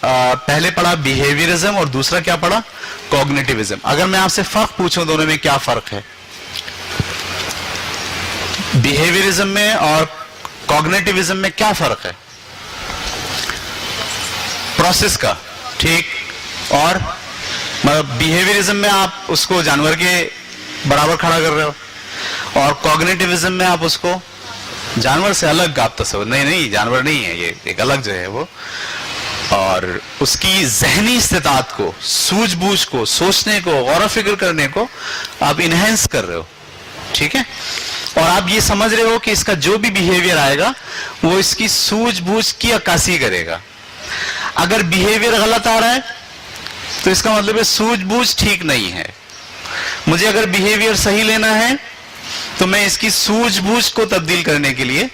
पहले पढ़ा बिहेवियरिज्म और दूसरा क्या पढ़ा, कॉग्निटिविज्म। अगर मैं आपसे फर्क पूछूं दोनों में क्या फर्क है, बिहेवियरिज्म में और कॉग्निटिविज्म में क्या फर्क है? प्रोसेस का, ठीक। और मतलब बिहेवियरिज्म में आप उसको जानवर के बराबर खड़ा कर रहे हो, और कॉग्निटिविज्म में आप उसको जानवर से अलग आप तस्वीर, नहीं जानवर नहीं है ये, एक अलग जो है वो, और उसकी जहनी इस्तिताअत को, सूझबूझ को, सोचने को, गौर फिक्र करने को आप इनहेंस कर रहे हो, ठीक है। और आप ये समझ रहे हो कि इसका जो भी बिहेवियर आएगा वो इसकी सूझबूझ की अक्कासी करेगा। अगर बिहेवियर गलत आ रहा है तो इसका मतलब है सूझबूझ ठीक नहीं है। मुझे अगर बिहेवियर सही लेना है तो मैं इसकी सूझबूझ को तब्दील करने के लिए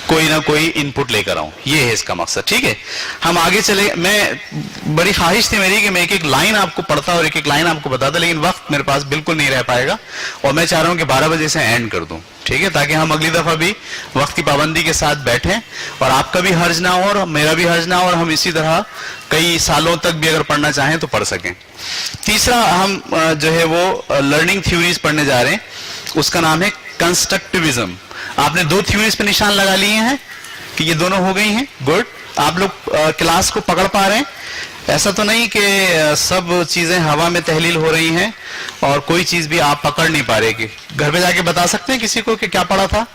कोई ना कोई इनपुट लेकर आऊं, ये है इसका मकसद, ठीक है। हम आगे चले, मैं बड़ी ख्वाहिश थी मेरी कि मैं एक एक लाइन आपको पढ़ता और एक एक लाइन आपको बताता, लेकिन वक्त मेरे पास बिल्कुल नहीं रह पाएगा और मैं चाह रहा हूं कि 12 बजे से एंड कर दूं, ठीक है, ताकि हम अगली दफा भी वक्त की पाबंदी के साथ बैठें और आपका भी हर्ज ना हो और मेरा भी हर्ज ना हो और हम इसी तरह कई सालों तक भी अगर पढ़ना चाहें तो पढ़ सकें। तीसरा हम जो है वो लर्निंग थ्योरीज पढ़ने जा रहे हैं, उसका नाम है कंस्ट्रक्टिविज्म। आपने दो थ्योरीज पे निशान लगा लिए हैं कि ये दोनों हो गई हैं, गुड। आप लोग क्लास को पकड़ पा रहे हैं? ऐसा तो नहीं कि सब चीजें हवा में तहलील हो रही हैं और कोई चीज भी आप पकड़ नहीं पा रहे, कि घर पे जाके बता सकते हैं किसी को कि क्या पढ़ा था?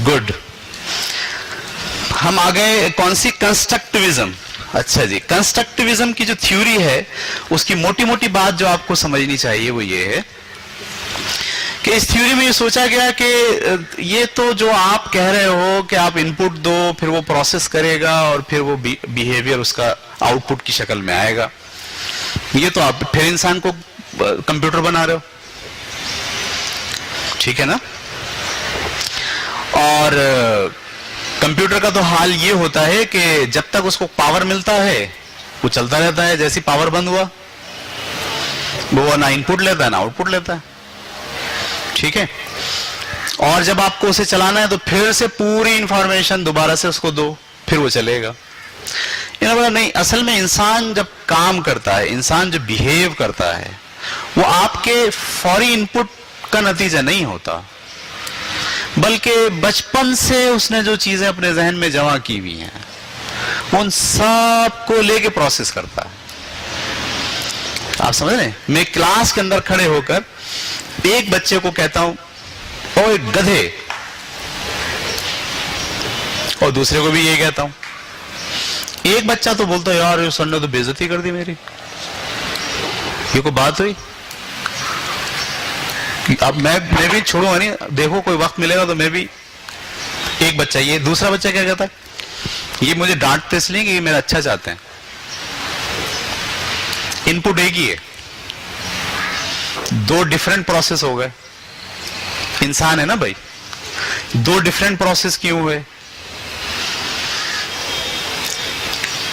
गुड। हम आ गए कौन सी? कंस्ट्रक्टिविज्म। अच्छा जी, कंस्ट्रक्टिविज्म की जो थ्योरी है उसकी मोटी मोटी बात जो आपको समझनी चाहिए वो ये है कि इस थ्योरी में ये सोचा गया कि ये तो जो आप कह रहे हो कि आप इनपुट दो, फिर वो प्रोसेस करेगा और फिर वो बिहेवियर उसका आउटपुट की शक्ल में आएगा, ये तो आप फिर इंसान को कंप्यूटर बना रहे हो, ठीक है ना। और कंप्यूटर का तो हाल ये होता है कि जब तक उसको पावर मिलता है वो चलता रहता है, जैसी पावर बंद हुआ वो ना इनपुट लेता है ना आउटपुट लेता है, ठीक है। और जब आपको उसे चलाना है तो फिर से पूरी इंफॉर्मेशन दोबारा से उसको दो, फिर वो चलेगा। नहीं, असल में इंसान जब काम करता है, इंसान जो बिहेव करता है, वो आपके फौरी इनपुट का नतीजा नहीं होता, बल्कि बचपन से उसने जो चीजें अपने जहन में जमा की हुई हैं उन सब को लेके प्रोसेस करता है। आप समझ रहे हैं? मैं क्लास के अंदर खड़े होकर एक बच्चे को कहता हूं ओए गधे, और दूसरे को भी ये कहता हूं। एक बच्चा तो बोलता है यार ये सर ने तो बेइज्जती कर दी मेरी, ये कोई बात हुई? अब मैं भी छोड़ूंगा नहीं, देखो कोई वक्त मिलेगा तो मैं भी। एक बच्चा ये, दूसरा बच्चा क्या कहता है, ये मुझे डांटते इसलिए कि ये मेरा अच्छा चाहते हैं। इनपुट एक ही है, दो डिफरेंट प्रोसेस हो गए। इंसान है ना भाई, दो डिफरेंट प्रोसेस क्यों हुए?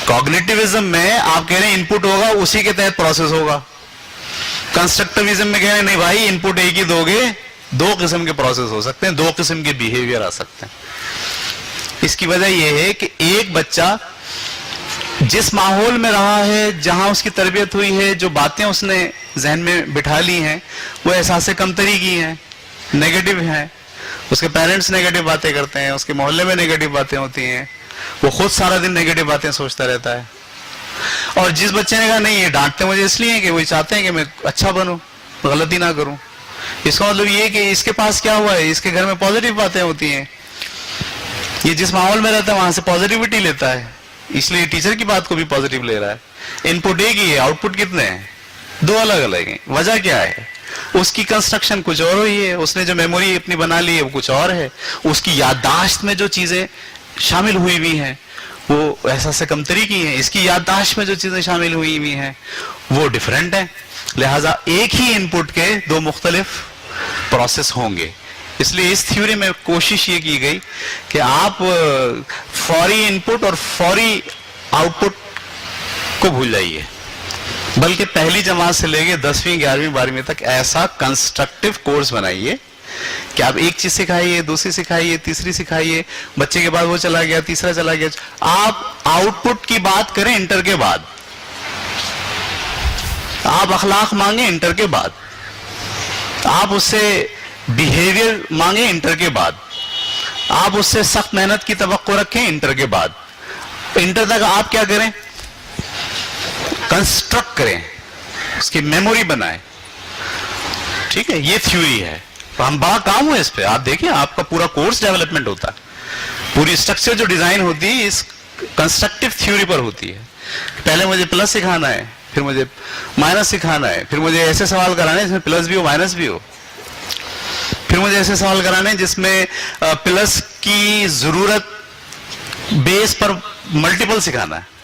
कॉग्निटिविज्म में आप कह रहे हैं इनपुट होगा उसी के तहत प्रोसेस होगा, कंस्ट्रक्टिविज्म में कह रहे हैं नहीं भाई इनपुट एक ही दोगे, दो किस्म के प्रोसेस हो सकते हैं, दो किस्म के बिहेवियर आ सकते हैं। इसकी वजह यह है कि एक बच्चा जिस माहौल में रहा है, जहां उसकी तरबियत हुई है, जो बातें उसने जहन में बिठा ली हैं, वो एहसास कमतरी की हैं, नेगेटिव हैं। उसके पेरेंट्स नेगेटिव बातें करते हैं, उसके मोहल्ले में नेगेटिव बातें होती हैं, वो खुद सारा दिन नेगेटिव बातें सोचता रहता है। और जिस बच्चे ने कहा नहीं ये डांटते मुझे इसलिए कि वो चाहते हैं कि मैं अच्छा बनूं, गलती ना करूं, इसका मतलब ये कि इसके पास क्या हुआ है, इसके घर में पॉजिटिव बातें होती हैं, ये जिस माहौल में रहता है वहां से पॉजिटिविटी लेता है, इसलिए टीचर की बात को भी पॉजिटिव ले रहा है। इनपुट एक ही है, आउटपुट कितने हैं? दो अलग अलग हैं। वजह क्या है? उसकी कंस्ट्रक्शन कुछ और हुई है, उसने जो मेमोरी अपनी बना ली है वो कुछ और है, उसकी याददाश्त में जो चीजें शामिल हुई हुई हैं वो एहसास कमतरी की है, इसकी याददाश्त में जो चीजें शामिल हुई हुई हैं वो डिफरेंट है। लिहाजा एक ही इनपुट के दो मुख्तलिफ प्रोसेस होंगे। इसलिए इस थ्योरी में कोशिश ये की गई कि आप फौरी इनपुट और फौरी आउटपुट को भूल जाइए, बल्कि पहली जमात से लेके 10वीं 11वीं 12वीं तक ऐसा कंस्ट्रक्टिव कोर्स बनाइए کہ آپ ایک چیز سکھائیے, دوسری سکھائیے, تیسری سکھائیے, بچے کے بعد وہ چلا گیا, تیسرا چلا گیا. آپ آؤٹ پٹ کی بات کریں انٹر کے بعد, آپ اخلاق مانگیں انٹر کے بعد, آپ اس سے بیہیویئر مانگیں انٹر کے بعد, آپ اس سے سخت محنت کی توقع رکھیں انٹر کے بعد. انٹر تک آپ کیا کریں, کنسٹرکٹ کریں, اس کی میموری بنائیں. ٹھیک ہے, یہ تھیوری ہے. ہم بڑا کام ہوا اس پہ. آپ دیکھیں آپ کا پورا کورس ڈیولپمنٹ ہوتا ہے, پوری اسٹرکچر جو ڈیزائن ہوتی ہے اس کنسٹرکٹیو تھیوری پر ہوتی ہے. پہلے مجھے پلس سکھانا ہے, پھر مجھے مائنس سکھانا ہے, پھر مجھے ایسے سوال کرانے جس میں پلس بھی ہو مائنس بھی ہو, پھر مجھے ایسے سوال کرانے جس میں پلس کی ضرورت بیس پر ملٹیپل سکھانا ہے.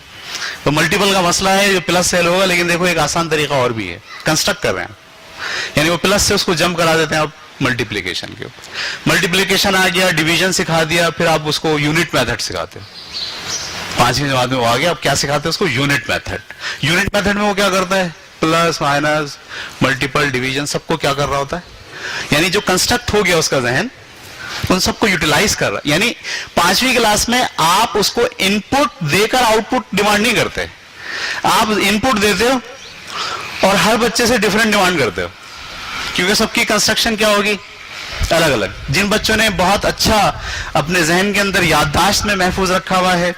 تو ملٹیپل کا مسئلہ ہے جو پلس سے حل ہوگا, لیکن دیکھو ایک آسان طریقہ اور بھی ہے, کنسٹرکٹ کر رہے ہیں. یعنی وہ پلس سے اس کو جمپ کرا دیتے ہیں آپ ملٹیپلیکیشن کے اوپر. ملٹیپلیکیشن آ گیا, ڈویژن سکھا دیا, پھر آپ اس کو یونٹ میتھڈ سکھاتے ہو. 5ویں جماعت میں وہ آ گیا, آپ کیا سکھاتے ہیں اس کو, یونٹ میتھڈ. یونٹ میتھڈ میں وہ کیا کرتا ہے, پلس مائنس ملٹیپل ڈویژن سب کو کیا کر رہا ہوتا ہے, یعنی جو کنسٹرکٹ ہو گیا اس کا ذہن ان سب کو یوٹیلائز کر رہا. یعنی 5ویں کلاس میں آپ اس کو ان پٹ دے کر آؤٹ پٹ ڈیمانڈ نہیں کرتے, آپ ان پٹ دیتے ہو اور ہر بچے سے ڈفرینٹ ڈیمانڈ کرتے ہو, کیونکہ سب کی کنسٹرکشن کیا ہوگی, الگ الگ. جن بچوں نے بہت اچھا اپنے ذہن کے اندر یادداشت میں محفوظ رکھا ہوا ہے,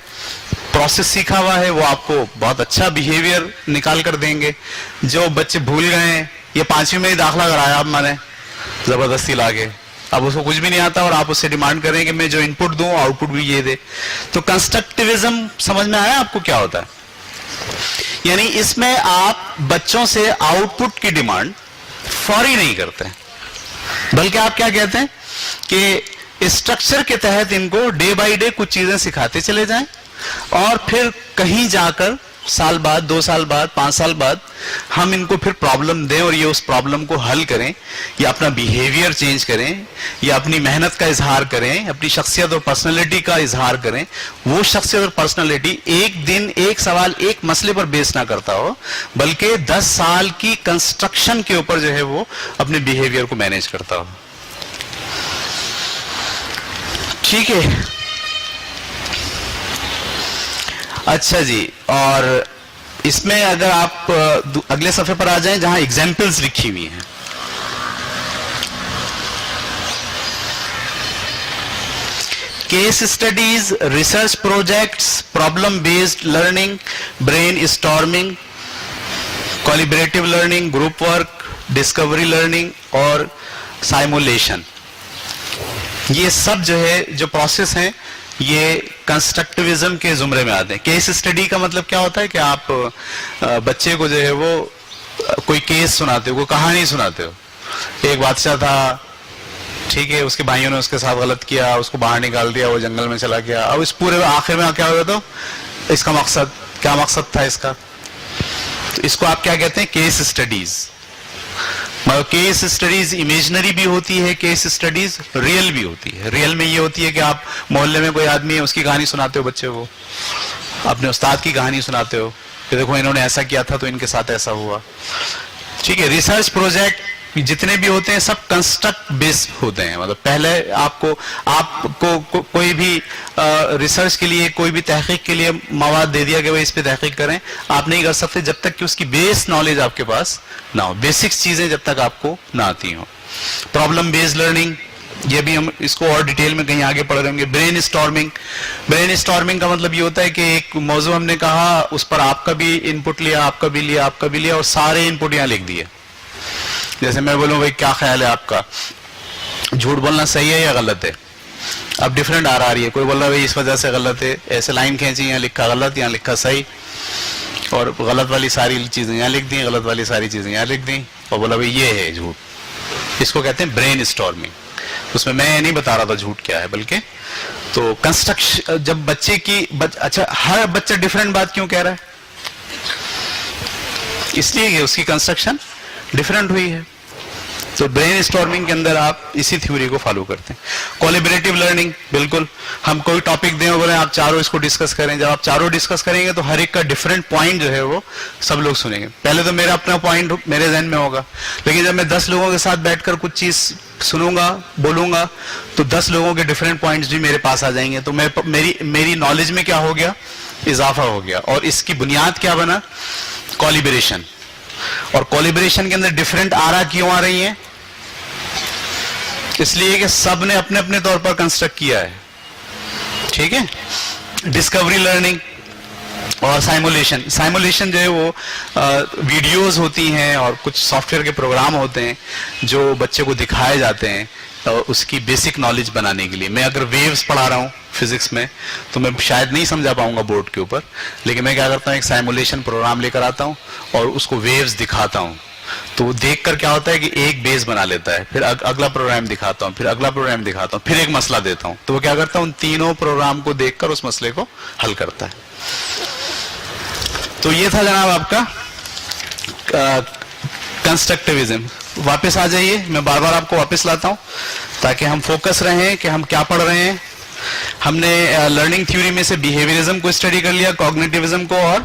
پروسیس سیکھا ہوا ہے, وہ آپ کو بہت اچھا بیہیویئر نکال کر دیں گے. جو بچے بھول گئے ہیں, یہ 5ویں میں ہی داخلہ کرایا آپ میں نے زبردستی لا کے, اب اس کو کچھ بھی نہیں آتا اور آپ اس سے ڈیمانڈ کریں کہ میں جو ان پٹ دوں آؤٹ پٹ بھی یہ دے. تو کنسٹرکٹیوزم سمجھ میں آیا آپ کو کیا ہوتا ہے. یعنی اس میں آپ بچوں سے آؤٹ پٹ کی ڈیمانڈ فوری نہیں کرتے, بلکہ آپ کیا کہتے ہیں کہ اسٹرکچر کے تحت ان کو ڈے بائی ڈے کچھ چیزیں سکھاتے چلے جائیں, اور پھر کہیں جا کر سال بعد, 2 سال بعد, 5 سال بعد ہم ان کو پھر پرابلم دیں اور یہ اس پرابلم کو حل کریں, یا اپنا بیہیویئر چینج کریں, یا اپنی محنت کا اظہار کریں, اپنی شخصیت اور پرسنالٹی کا اظہار کریں. وہ شخصیت اور پرسنالٹی ایک دن, ایک سوال, ایک مسئلے پر بیس نہ کرتا ہو, بلکہ 10 سال کی کنسٹرکشن کے اوپر جو ہے وہ اپنے بیہیویئر کو مینیج کرتا ہو. ٹھیک ہے, اچھا جی. اور اس میں اگر آپ اگلے صفحے پر آ جائیں جہاں ایگزامپلز لکھی ہوئی ہیں, case studies, research projects, problem based learning, brain storming, collaborative learning, group work, Discovery learning اور سائمولیشن. یہ سب جو ہے جو پروسیس ہیں یہ کنسٹرکٹیوزم کے زمرے میں آتے ہیں. کیس اسٹڈی کا مطلب کیا ہوتا ہے کہ آپ بچے کو جو ہے وہ کوئی کیس سناتے ہو, کوئی کہانی سناتے ہو. ایک بادشاہ تھا, ٹھیک ہے, اس کے بھائیوں نے اس کے ساتھ غلط کیا, اس کو باہر نکال دیا, وہ جنگل میں چلا گیا. اب اس پورے آخر میں کیا ہوا, تو اس کا مقصد کیا, مقصد تھا اس کا, تو اس کو آپ کیا کہتے ہیں, کیس اسٹڈیز. مگر کیس اسٹڈیز امیجنری بھی ہوتی ہے, کیس اسٹڈیز ریئل بھی ہوتی ہے. ریئل میں یہ ہوتی ہے کہ آپ محلے میں کوئی آدمی ہے, اس کی کہانی سناتے ہو بچے کو, اپنے استاد کی کہانی سناتے ہو کہ دیکھو انہوں نے ایسا کیا تھا تو ان کے ساتھ ایسا ہوا. ٹھیک ہے. ریسرچ پروجیکٹ جتنے بھی ہوتے ہیں سب کنسٹرکٹ بیس ہوتے ہیں. مطلب پہلے آپ کو کوئی بھی ریسرچ کے لیے, کوئی بھی تحقیق کے لیے مواد دے دیا کہ وہ اس پہ تحقیق کریں, آپ نہیں کر سکتے جب تک کہ اس کی بیس نالج آپ کے پاس نہ ہو, بیسکس چیزیں جب تک آپ کو نہ آتی ہوں. پرابلم بیسڈ لرننگ, یہ بھی ہم اس کو اور ڈیٹیل میں کہیں آگے پڑھ رہے ہوں گے. برین اسٹارمنگ, برین اسٹارمنگ کا مطلب یہ ہوتا ہے کہ ایک موضوع ہم نے کہا, اس پر آپ کا بھی ان پٹ لیا, آپ کا بھی لیا, آپ کا بھی لیا, اور سارے ان پٹ یہاں لکھ دیے. جیسے میں بولوں بھائی کیا خیال ہے آپ کا, جھوٹ بولنا صحیح ہے یا غلط ہے, اب ڈفرینٹ آ رہی ہے. کوئی بول رہا ہے بھائی اس وجہ سے غلط ہے, ایسے لائن کھینچی, یہاں لکھا غلط, یہاں لکھا صحیح, اور غلط والی ساری چیزیں یہاں لکھ دیں, غلط والی ساری چیزیں یہاں لکھ دیں, اور بولا بھائی یہ ہے جھوٹ. اس کو کہتے ہیں برین اسٹارمنگ. اس میں یہ نہیں بتا رہا تھا جھوٹ کیا ہے, بلکہ تو کنسٹرکشن جب بچے کی اچھا ہر بچہ ڈفرینٹ بات کیوں کہہ رہا ہے, اس لیے کہ اس کی کنسٹرکشن ڈفرینٹ ہوئی ہے. तो ब्रेन स्टॉर्मिंग के अंदर आप इसी थ्योरी को फॉलो करते हैं. कोलैबोरेटिव लर्निंग, बिल्कुल हम कोई टॉपिक दें और बोले आप चारों इसको डिस्कस करें. जब आप चारों डिस्कस करेंगे तो हर एक का डिफरेंट पॉइंट जो है वो सब लोग सुनेंगे. पहले तो मेरा अपना पॉइंट मेरे जहन में होगा, लेकिन जब मैं 10 लोगों के साथ बैठकर कुछ चीज सुनूंगा, बोलूंगा, तो 10 लोगों के डिफरेंट पॉइंट्स भी मेरे पास आ जाएंगे. तो मेरी नॉलेज में क्या हो गया, इजाफा हो गया. और इसकी बुनियाद क्या बना, कोलैबोरेशन. और कोलैबोरेशन के अंदर डिफरेंट आरा क्यों आ रही हैं, इसलिए कि सब ने अपने अपने तौर पर कंस्ट्रक्ट किया है. ठीक है. डिस्कवरी लर्निंग और साइमुलेशन. साइमुलेशन जो है वो वीडियोस होती हैं और कुछ सॉफ्टवेयर के प्रोग्राम होते हैं जो बच्चे को दिखाए जाते हैं उसकी बेसिक नॉलेज बनाने के लिए. मैं अगर वेव्स पढ़ा रहा हूँ फिजिक्स में तो मैं शायद नहीं समझा पाऊंगा बोर्ड के ऊपर, लेकिन मैं क्या करता हूँ, एक साइमुलेशन प्रोग्राम लेकर आता हूँ और उसको वेव्स दिखाता हूँ. तो देखकर क्या होता है कि एक बेस बना लेता है, फिर अगला प्रोग्राम दिखाता हूँ, फिर अगला प्रोग्राम दिखाता हूँ, फिर एक मसला देता हूँ. तो वो क्या करता है, उन तीनों प्रोग्राम को देखकर उस मसले को हल करता है. तो ये था जनाब आपका कंस्ट्रक्टिविज्म. वापस आ जाइए, मैं बार बार आपको वापस लाता हूं ताकि हम फोकस रहें कि हम क्या पढ़ रहे हैं. हमने लर्निंग थ्योरी में से बिहेवियरिज्म को स्टडी कर लिया, कॉग्निटिविज्म को और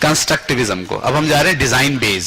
कंस्ट्रक्टिविज्म को. अब हम जा रहे हैं डिजाइन बेस्ड.